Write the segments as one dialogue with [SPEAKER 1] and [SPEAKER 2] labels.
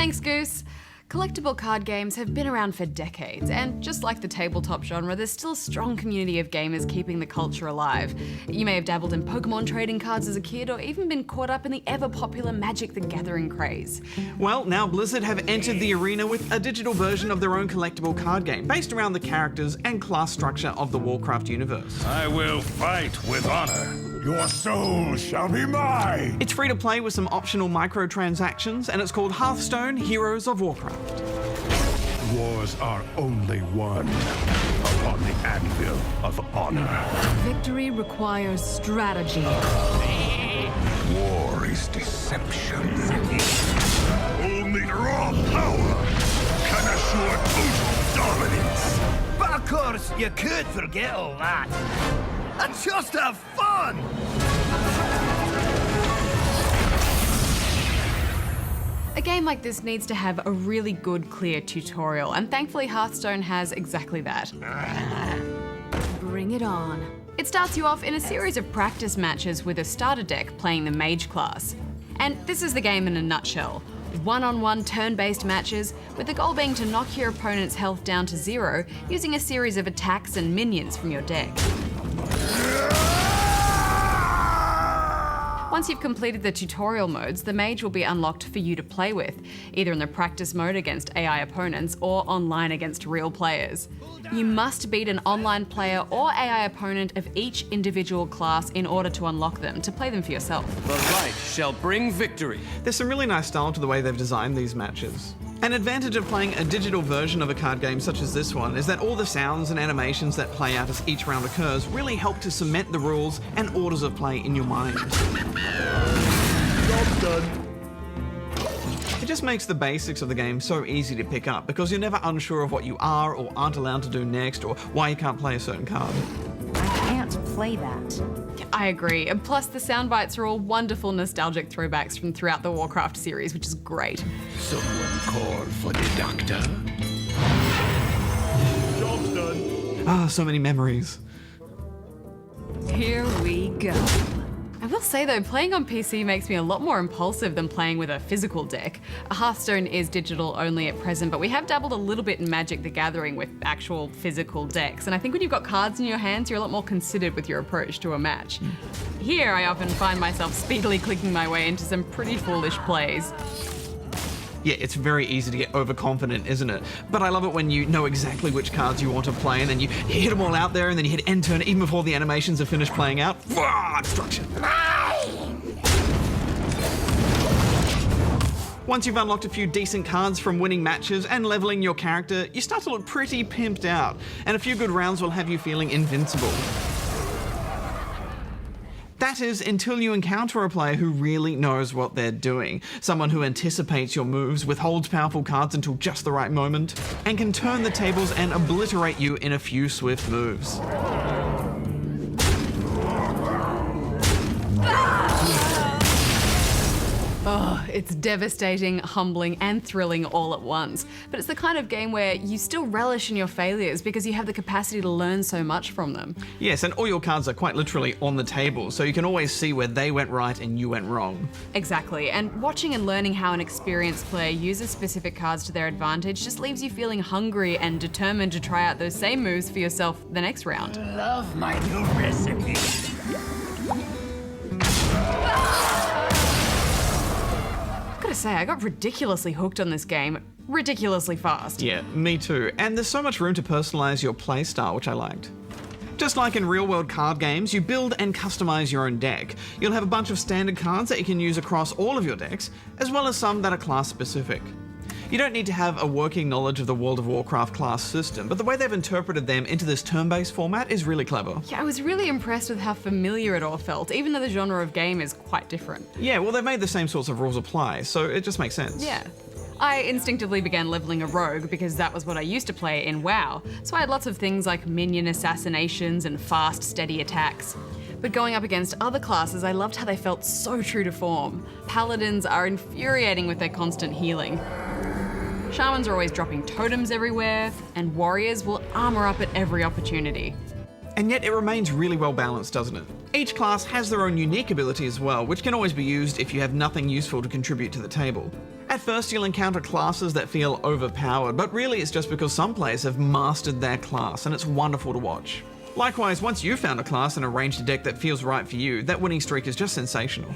[SPEAKER 1] Thanks, Goose. Collectible card games have been around for decades, and just like the tabletop genre, there's still a strong community of gamers keeping the culture alive. You may have dabbled in Pokemon trading cards as a kid, or even been caught up in the ever-popular Magic the Gathering craze.
[SPEAKER 2] Well, now Blizzard have entered the arena with a digital version of their own collectible card game, based around the characters and class structure of the Warcraft universe.
[SPEAKER 3] I will fight with honor.
[SPEAKER 4] Your soul shall be mine!
[SPEAKER 2] It's free to play with some optional microtransactions, and it's called Hearthstone Heroes of Warcraft.
[SPEAKER 4] Wars are only won upon the anvil of honor.
[SPEAKER 5] Victory requires strategy.
[SPEAKER 4] War is deception. Only raw power can assure total dominance.
[SPEAKER 6] But of course, you could forget all that and just have fun!
[SPEAKER 1] A game like this needs to have a really good, clear tutorial, and thankfully Hearthstone has exactly that.
[SPEAKER 5] Bring it on.
[SPEAKER 1] It starts you off in a series of practice matches with a starter deck playing the Mage class. And this is the game in a nutshell. One-on-one turn-based matches, with the goal being to knock your opponent's health down to 0 using a series of attacks and minions from your deck. Once you've completed the tutorial modes, the Mage will be unlocked for you to play with, either in the practice mode against AI opponents or online against real players. You must beat an online player or AI opponent of each individual class in order to unlock them, to play them for yourself.
[SPEAKER 7] The light shall bring victory.
[SPEAKER 2] There's some really nice style to the way they've designed these matches. An advantage of playing a digital version of a card game such as this one is that all the sounds and animations that play out as each round occurs really help to cement the rules and orders of play in your mind.
[SPEAKER 4] Job done.
[SPEAKER 2] It just makes the basics of the game so easy to pick up because you're never unsure of what you are or aren't allowed to do next, or why you can't play a certain card.
[SPEAKER 5] I can't play that.
[SPEAKER 1] I agree, and plus the sound bites are all wonderful nostalgic throwbacks from throughout the Warcraft series, which is great.
[SPEAKER 4] Someone call for the doctor. Job's done.
[SPEAKER 2] Ah, so many memories.
[SPEAKER 5] Here we go.
[SPEAKER 1] I will say though, playing on PC makes me a lot more impulsive than playing with a physical deck. Hearthstone is digital only at present, but we have dabbled a little bit in Magic the Gathering with actual physical decks, and I think when you've got cards in your hands, you're a lot more considered with your approach to a match. Here, I often find myself speedily clicking my way into some pretty foolish plays.
[SPEAKER 2] Yeah, it's very easy to get overconfident, isn't it? But I love it when you know exactly which cards you want to play, and then you hit them all out there, and then you hit end turn even before the animations are finished playing out. Destruction. Once you've unlocked a few decent cards from winning matches and leveling your character, you start to look pretty pimped out, and a few good rounds will have you feeling invincible. That is, until you encounter a player who really knows what they're doing. Someone who anticipates your moves, withholds powerful cards until just the right moment, and can turn the tables and obliterate you in a few swift moves.
[SPEAKER 1] Oh, it's devastating, humbling, and thrilling all at once. But it's the kind of game where you still relish in your failures because you have the capacity to learn so much from them.
[SPEAKER 2] Yes, and all your cards are quite literally on the table, so you can always see where they went right and you went wrong.
[SPEAKER 1] Exactly, and watching and learning how an experienced player uses specific cards to their advantage just leaves you feeling hungry and determined to try out those same moves for yourself the next round.
[SPEAKER 6] Love my new recipe.
[SPEAKER 1] Gotta say, I got ridiculously hooked on this game, ridiculously fast.
[SPEAKER 2] Yeah, me too. And there's so much room to personalize your playstyle, which I liked. Just like in real-world card games, you build and customize your own deck. You'll have a bunch of standard cards that you can use across all of your decks, as well as some that are class-specific. You don't need to have a working knowledge of the World of Warcraft class system, but the way they've interpreted them into this turn-based format is really clever.
[SPEAKER 1] Yeah, I was really impressed with how familiar it all felt, even though the genre of game is quite different.
[SPEAKER 2] Yeah, well, they've made the same sorts of rules apply, so it just makes sense.
[SPEAKER 1] Yeah. I instinctively began leveling a rogue because that was what I used to play in WoW, so I had lots of things like minion assassinations and fast, steady attacks. But going up against other classes, I loved how they felt so true to form. Paladins are infuriating with their constant healing. Shamans are always dropping totems everywhere, and warriors will armor up at every opportunity.
[SPEAKER 2] And yet it remains really well balanced, doesn't it? Each class has their own unique ability as well, which can always be used if you have nothing useful to contribute to the table. At first you'll encounter classes that feel overpowered, but really it's just because some players have mastered their class and it's wonderful to watch. Likewise, once you've found a class and arranged a deck that feels right for you, that winning streak is just sensational.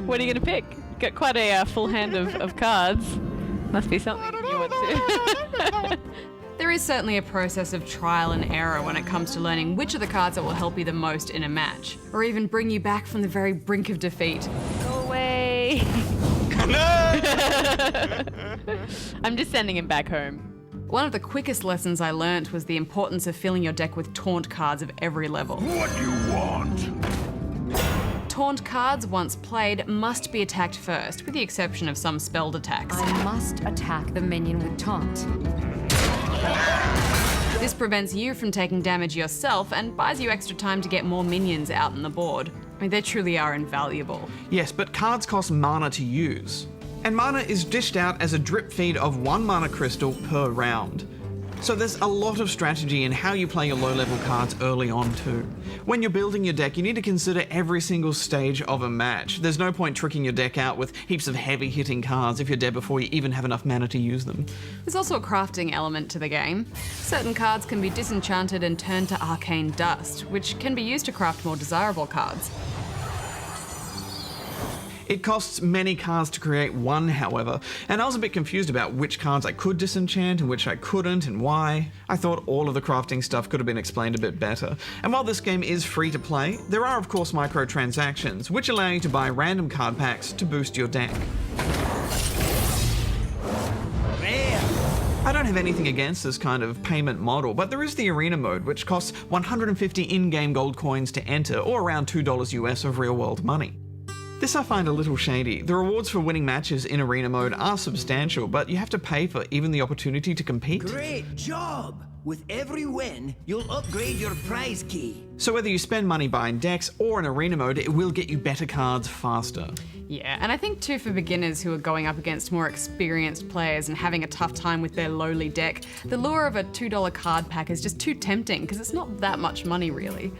[SPEAKER 8] What are you going to pick? You've got quite a full hand of cards. Must be something you want to.
[SPEAKER 1] There is certainly a process of trial and error when it comes to learning which of the cards that will help you the most in a match, or even bring you back from the very brink of defeat.
[SPEAKER 8] Go away. I'm just sending him back home.
[SPEAKER 1] One of the quickest lessons I learnt was the importance of filling your deck with taunt cards of every level.
[SPEAKER 4] What you want?
[SPEAKER 1] Taunt cards, once played, must be attacked first, with the exception of some spelled attacks.
[SPEAKER 5] I must attack the minion with taunt.
[SPEAKER 1] This prevents you from taking damage yourself and buys you extra time to get more minions out on the board. I mean, they truly are invaluable.
[SPEAKER 2] Yes, but cards cost mana to use. And mana is dished out as a drip feed of 1 mana crystal per round. So there's a lot of strategy in how you play your low-level cards early on too. When you're building your deck, you need to consider every single stage of a match. There's no point tricking your deck out with heaps of heavy-hitting cards if you're dead before you even have enough mana to use them.
[SPEAKER 1] There's also a crafting element to the game. Certain cards can be disenchanted and turned to arcane dust, which can be used to craft more desirable cards.
[SPEAKER 2] It costs many cards to create one, however, and I was a bit confused about which cards I could disenchant and which I couldn't and why. I thought all of the crafting stuff could have been explained a bit better. And while this game is free to play, there are of course microtransactions, which allow you to buy random card packs to boost your deck. I don't have anything against this kind of payment model, but there is the arena mode, which costs 150 in-game gold coins to enter, or around $2 US of real-world money. This I find a little shady. The rewards for winning matches in arena mode are substantial, but you have to pay for even the opportunity to compete.
[SPEAKER 6] Great job! With every win, you'll upgrade your prize key.
[SPEAKER 2] So whether you spend money buying decks or in arena mode, it will get you better cards faster.
[SPEAKER 1] Yeah, and I think too for beginners who are going up against more experienced players and having a tough time with their lowly deck, the lure of a $2 card pack is just too tempting because it's not that much money really.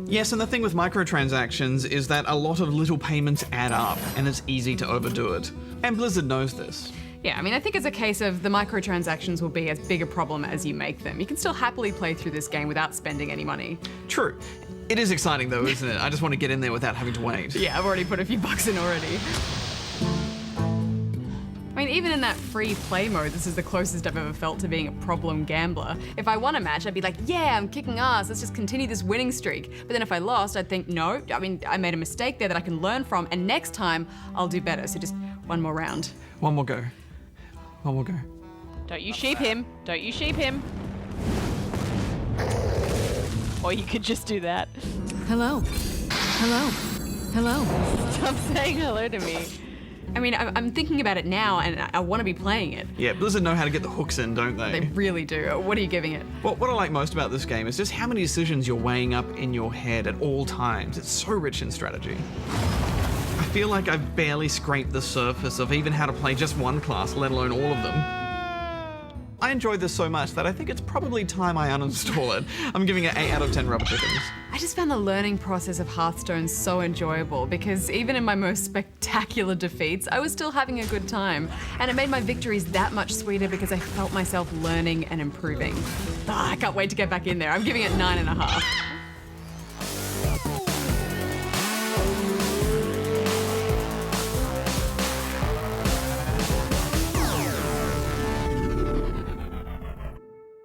[SPEAKER 2] Yes, and the thing with microtransactions is that a lot of little payments add up, and it's easy to overdo it. And Blizzard knows this.
[SPEAKER 1] Yeah, I mean, I think it's a case of the microtransactions will be as big a problem as you make them. You can still happily play through this game without spending any money.
[SPEAKER 2] True. It is exciting though, isn't it? I just want to get in there without having to wait.
[SPEAKER 1] Yeah, I've already put a few bucks in already. I mean, even in that free play mode, this is the closest I've ever felt to being a problem gambler. If I won a match, I'd be like, yeah, I'm kicking ass, let's just continue this winning streak. But then if I lost, I'd think, no, I mean, I made a mistake there that I can learn from, and next time I'll do better. So just one more round.
[SPEAKER 2] One more go. One more go.
[SPEAKER 8] Don't you sheep him. Don't you sheep him. Or you could just do that.
[SPEAKER 5] Hello. Hello. Hello.
[SPEAKER 8] Stop saying hello to me.
[SPEAKER 1] I mean, I'm thinking about it now, and I want to be playing it.
[SPEAKER 2] Yeah, Blizzard know how to get the hooks in, don't they?
[SPEAKER 1] They really do. What are you giving it?
[SPEAKER 2] Well, what I like most about this game is just how many decisions you're weighing up in your head at all times. It's so rich in strategy. I feel like I've barely scraped the surface of even how to play just one class, let alone all of them. I enjoyed this so much that I think it's probably time I uninstall it. I'm giving it 8 out of 10 rubber chickens.
[SPEAKER 1] I just found the learning process of Hearthstone so enjoyable because even in my most spectacular defeats, I was still having a good time. And it made my victories that much sweeter because I felt myself learning and improving. I can't wait to get back in there. I'm giving it 9.5.